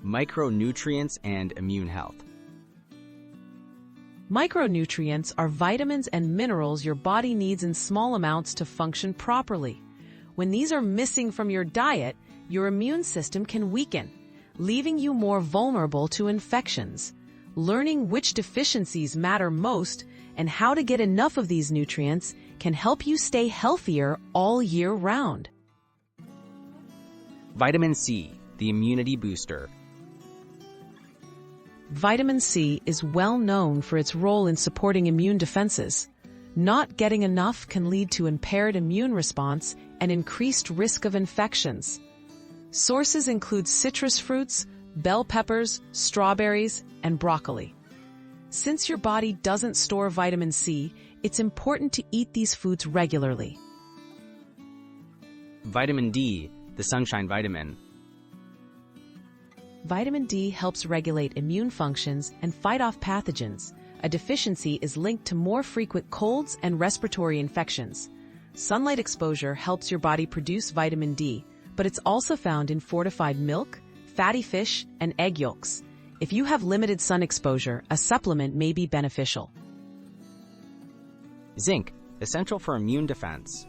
Micronutrients and immune health. Micronutrients are vitamins and minerals your body needs in small amounts to function properly. When these are missing from your diet, your immune system can weaken, leaving you more vulnerable to infections. Learning which deficiencies matter most and how to get enough of these nutrients can help you stay healthier all year round. Vitamin C, the immunity booster. Vitamin C is well known for its role in supporting immune defenses. Not getting enough can lead to impaired immune response and increased risk of infections. Sources include citrus fruits, bell peppers, strawberries, and broccoli. Since your body doesn't store vitamin C, it's important to eat these foods regularly. Vitamin D, the sunshine vitamin. Vitamin D helps regulate immune functions and fight off pathogens. A deficiency is linked to more frequent colds and respiratory infections. Sunlight exposure helps your body produce vitamin D, but it's also found in fortified milk, fatty fish, and egg yolks. If you have limited sun exposure, a supplement may be beneficial. Zinc, essential for immune defense.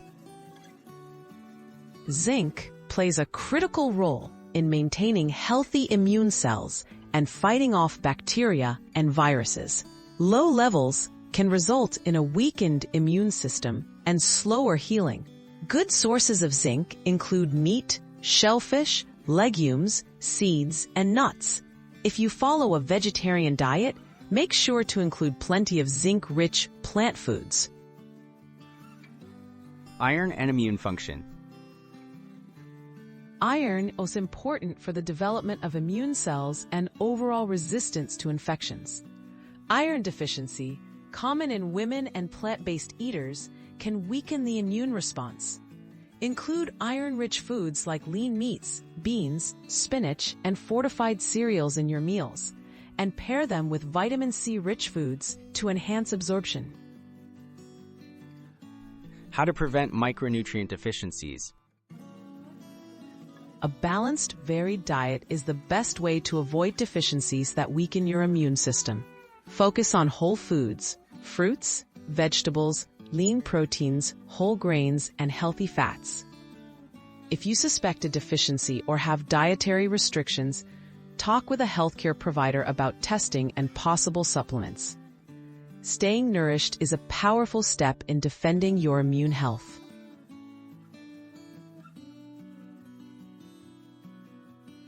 Zinc plays a critical role in maintaining healthy immune cells and fighting off bacteria and viruses. Low levels can result in a weakened immune system and slower healing. Good sources of zinc include meat, shellfish, legumes, seeds, and nuts. If you follow a vegetarian diet, make sure to include plenty of zinc-rich plant foods. Iron and immune function. Iron is important for the development of immune cells and overall resistance to infections. Iron deficiency, common in women and plant-based eaters, can weaken the immune response. Include iron-rich foods like lean meats, beans, spinach, and fortified cereals in your meals, and pair them with vitamin C-rich foods to enhance absorption. How to prevent micronutrient deficiencies. A balanced, varied diet is the best way to avoid deficiencies that weaken your immune system. Focus on whole foods, fruits, vegetables, lean proteins, whole grains, and healthy fats. If you suspect a deficiency or have dietary restrictions, talk with a healthcare provider about testing and possible supplements. Staying nourished is a powerful step in defending your immune health.